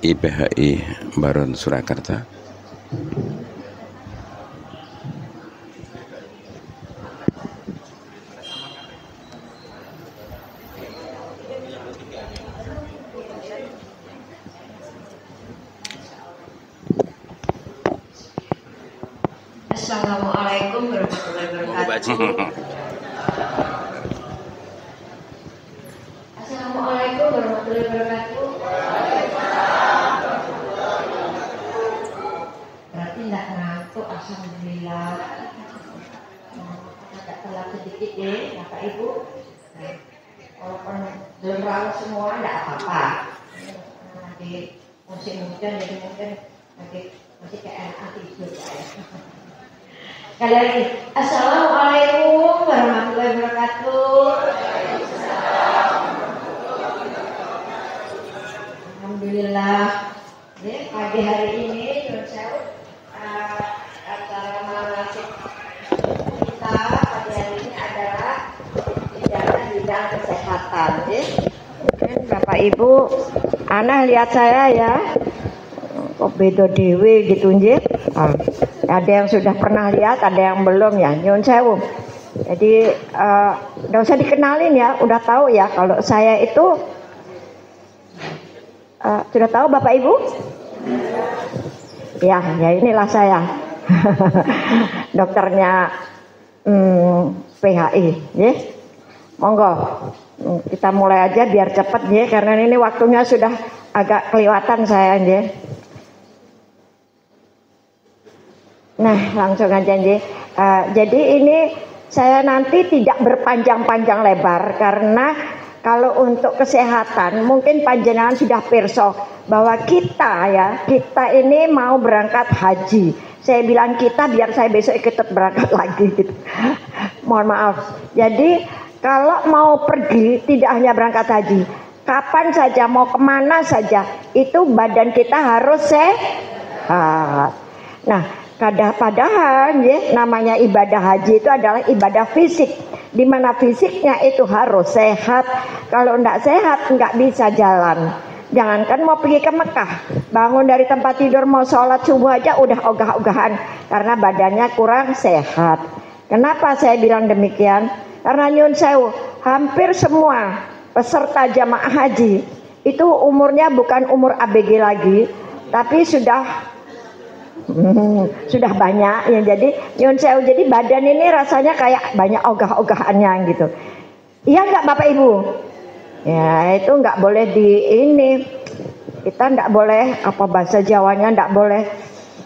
IPHI Baron Surakarta. Assalamualaikum warahmatullahi wabarakatuh. Assalamualaikum warahmatullahi wabarakatuh. Berarti tidak ngantuk, alhamdulillah. Agak telat sedikit ya, Bapak Ibu. Walaupun belum rawat semua, tidak apa-apa. Nanti musim hujan jadi mungkin nanti masih keenakan tidur ya. Sekali lagi, Assalamualaikum warahmatullahi wabarakatuh. Alhamdulillah. Ya, pagi hari ini acara manasik kita pagi hari ini adalah bidang kesehatan. Ya. Mungkin Bapak Ibu, Ana lihat saya ya, kok beda dewe gitu nje. Ada yang sudah pernah lihat, ada yang belum ya. Nyun sewu. Jadi nggak usah dikenalin ya, udah tahu ya kalau saya itu sudah tahu Bapak Ibu? Ya inilah saya. Dokternya PHI, ya. Monggo. Kita mulai aja biar cepat ya, karena ini waktunya sudah agak kelewatan saya ya. Nah langsung aja nih. Jadi ini saya nanti tidak berpanjang-panjang lebar karena kalau untuk kesehatan mungkin panjenengan sudah pirsa bahwa kita ini mau berangkat haji. Saya bilang kita biar saya besok ikut berangkat lagi gitu. Mohon maaf. Jadi kalau mau pergi tidak hanya berangkat haji, kapan saja mau kemana saja itu badan kita harus sehat. Nah padahal ya, namanya ibadah haji itu adalah ibadah fisik, di mana fisiknya itu harus sehat. Kalau tidak sehat nggak bisa jalan. Jangankan mau pergi ke Mekah, bangun dari tempat tidur mau sholat subuh aja udah ogah-ogahan karena badannya kurang sehat. Kenapa saya bilang demikian? Karena nyun sewu, hampir semua peserta jamaah haji itu umurnya bukan umur ABG lagi, tapi sudah banyak ya. Jadi nyun sewu, jadi badan ini rasanya kayak banyak ogah-ogahannya gitu. Iya nggak Bapak Ibu? Ya itu nggak boleh kita nggak boleh bahasa Jawanya nggak boleh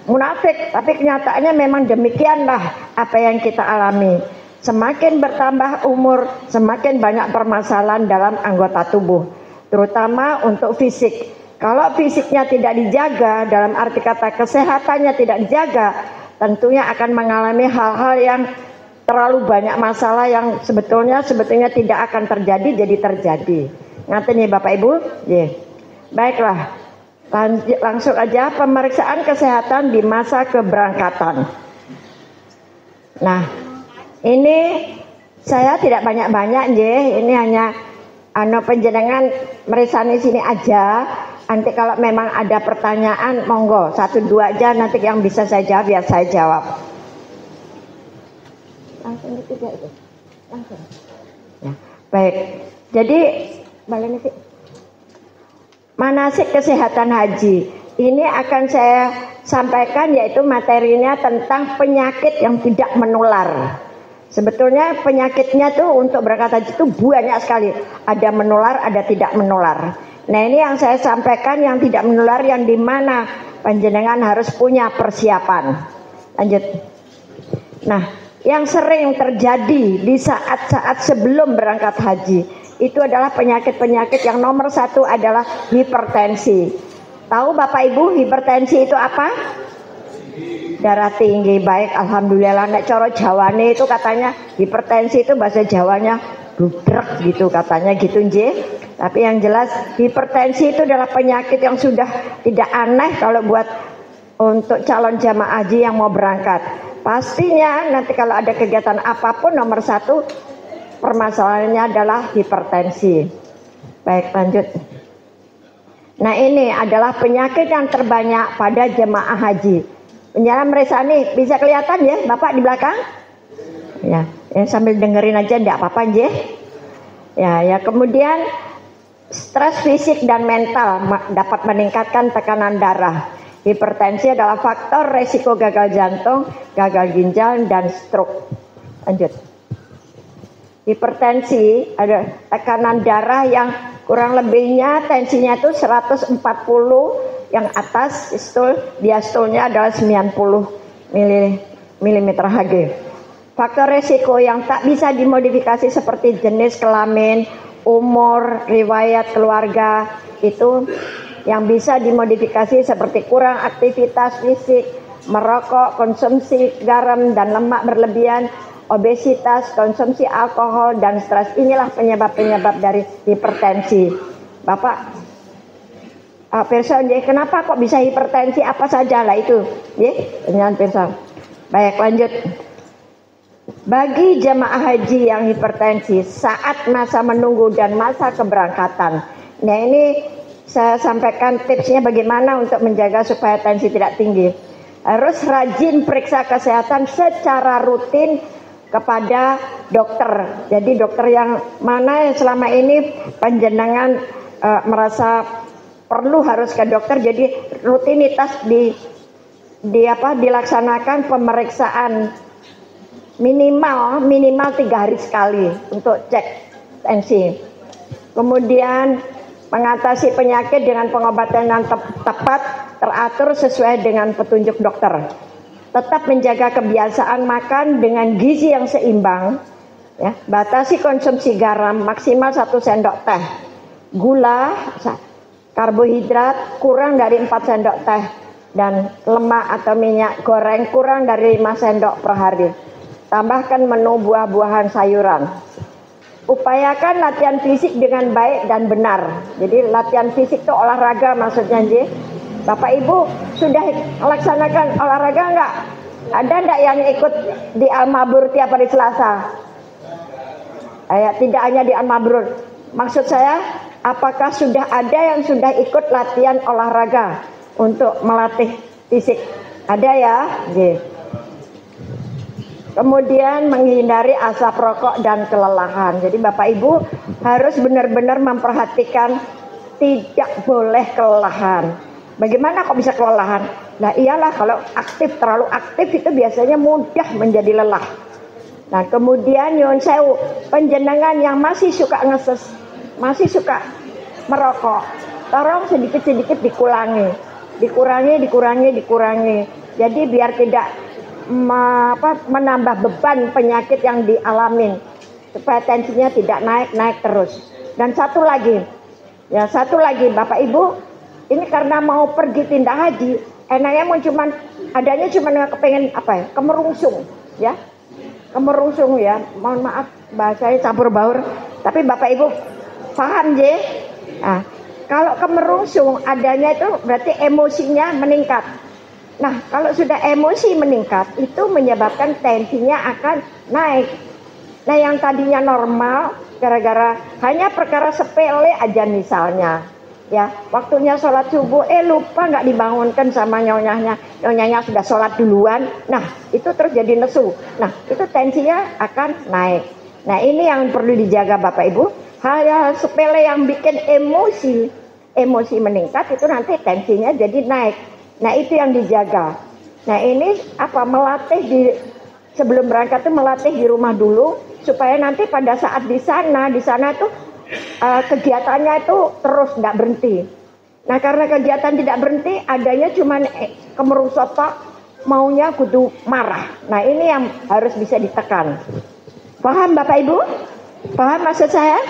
munafik, tapi kenyataannya memang demikianlah apa yang kita alami. Semakin bertambah umur, semakin banyak permasalahan dalam anggota tubuh, terutama untuk fisik. Kalau fisiknya tidak dijaga, dalam arti kata kesehatannya tidak dijaga, tentunya akan mengalami hal-hal yang terlalu banyak masalah yang sebetulnya tidak akan terjadi jadi terjadi. Ngerti nih Bapak Ibu? Yeah. Baiklah, langsung aja pemeriksaan kesehatan di masa keberangkatan. Nah, ini saya tidak banyak-banyak ini hanya penjenengan merisani sini aja. Nanti kalau memang ada pertanyaan monggo 1-2 aja, nanti yang bisa saya jawab ya saya jawab. Langsung ketiga itu. Langsung. Ya, baik. Jadi balik sih. Manasik kesehatan haji. Ini akan saya sampaikan yaitu materinya tentang penyakit yang tidak menular. Sebetulnya penyakitnya tuh untuk berangkat haji itu banyak sekali. Ada menular, ada tidak menular. Nah ini yang saya sampaikan yang tidak menular, yang dimana panjenengan harus punya persiapan. Lanjut. Nah yang sering terjadi di saat-saat sebelum berangkat haji itu adalah penyakit-penyakit yang nomor 1 adalah hipertensi. Tahu Bapak Ibu hipertensi itu apa? Darah tinggi. Baik, alhamdulillah. Nek cara Jawane itu katanya hipertensi itu bahasa Jawanya budrek gitu katanya gitu nje. Tapi yang jelas hipertensi itu adalah penyakit yang sudah tidak aneh kalau buat untuk calon jamaah haji yang mau berangkat. Pastinya nanti kalau ada kegiatan apapun nomor 1 permasalahannya adalah hipertensi. Baik, lanjut. Nah, ini adalah penyakit yang terbanyak pada jemaah haji. Penjara Meresani, bisa kelihatan ya Bapak di belakang? Ya, sambil dengerin aja enggak apa-apa aja. Ya, kemudian stres fisik dan mental dapat meningkatkan tekanan darah. Hipertensi adalah faktor resiko gagal jantung, gagal ginjal, dan stroke. Lanjut. Hipertensi ada tekanan darah yang kurang lebihnya tensinya itu 140 yang atas, diastolnya adalah 90 mm Hg. Faktor resiko yang tak bisa dimodifikasi seperti jenis kelamin, umur, riwayat keluarga itu yang bisa dimodifikasi seperti kurang aktivitas fisik, merokok, konsumsi garam dan lemak berlebihan, obesitas, konsumsi alkohol, dan stres. Inilah penyebab-penyebab dari hipertensi. Bapak, Pirsa, kenapa kok bisa hipertensi? Apa saja lah itu? Dengan Pirsa. Baik, lanjut. Bagi jemaah haji yang hipertensi saat masa menunggu dan masa keberangkatan. Nah, ini saya sampaikan tipsnya bagaimana untuk menjaga supaya tensi tidak tinggi. Harus rajin periksa kesehatan secara rutin kepada dokter. Jadi dokter yang mana yang selama ini panjenengan merasa perlu harus ke dokter, jadi rutinitas dilaksanakan pemeriksaan minimal 3 hari sekali untuk cek tensi. Kemudian mengatasi penyakit dengan pengobatan yang tepat, teratur sesuai dengan petunjuk dokter. Tetap menjaga kebiasaan makan dengan gizi yang seimbang. Ya, batasi konsumsi garam maksimal 1 sendok teh. Gula, karbohidrat kurang dari 4 sendok teh. Dan lemak atau minyak goreng kurang dari 5 sendok per hari. Tambahkan menu buah-buahan, sayuran. Upayakan latihan fisik dengan baik dan benar. Jadi latihan fisik itu olahraga maksudnya, Ji. Bapak Ibu sudah melaksanakan olahraga enggak? Ada enggak yang ikut di Al-Mabrur tiap hari Selasa? Tidak hanya di Al-Mabrur. Maksud saya, apakah sudah ada yang sudah ikut latihan olahraga untuk melatih fisik? Ada ya, Ji. Kemudian menghindari asap rokok dan kelelahan. Jadi Bapak Ibu harus benar-benar memperhatikan tidak boleh kelelahan. Bagaimana kok bisa kelelahan? Nah iyalah kalau terlalu aktif itu biasanya mudah menjadi lelah. Nah kemudian nyuwun sewu, panjenengan yang masih suka ngeses, masih suka merokok, tolong sedikit-sedikit dikurangi. Jadi biar tidak menambah beban penyakit yang dialamin, supaya tensinya tidak naik terus. Dan satu lagi Bapak Ibu, ini karena mau pergi tindak haji, enaknya mau adanya kepengen kemerungsung ya, mohon maaf bahasanya campur baur, tapi Bapak Ibu paham je. Nah, kalau kemerungsung adanya itu berarti emosinya meningkat. Nah, kalau sudah emosi meningkat, itu menyebabkan tensinya akan naik. Nah, yang tadinya normal, gara-gara hanya perkara sepele aja misalnya. Ya, waktunya sholat subuh, lupa nggak dibangunkan sama nyonyanya sudah sholat duluan. Nah, itu terus jadi nesu. Nah, itu tensinya akan naik. Nah, ini yang perlu dijaga Bapak Ibu. Hal-hal sepele yang bikin emosi meningkat, itu nanti tensinya jadi naik. Nah itu yang dijaga. Nah ini melatih sebelum berangkat itu melatih di rumah dulu supaya nanti pada saat di sana tuh kegiatannya itu terus tidak berhenti. Nah karena kegiatan tidak berhenti, adanya cuma kemerungsot maunya kudu marah. Nah ini yang harus bisa ditekan. Paham Bapak Ibu? Paham maksud saya?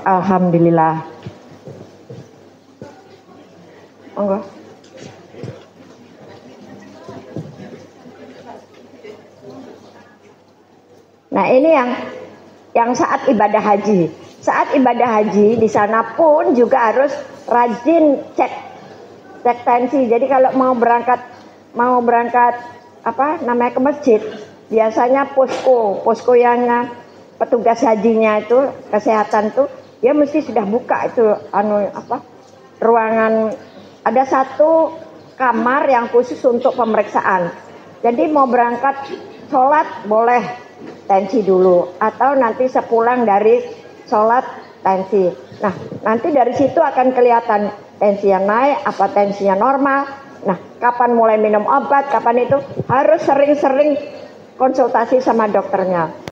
Alhamdulillah. Monggo. Nah ini yang saat ibadah haji. Saat ibadah haji di sana pun juga harus rajin cek tensi. Jadi kalau mau berangkat ke masjid, biasanya posko yang petugas hajinya itu kesehatan tuh dia mesti sudah buka itu ruangan, ada satu kamar yang khusus untuk pemeriksaan. Jadi mau berangkat sholat boleh tensi dulu, atau nanti sepulang dari sholat tensi. Nah nanti dari situ akan kelihatan tensinya naik apa tensinya normal. Nah kapan mulai minum obat, kapan itu harus sering-sering konsultasi sama dokternya.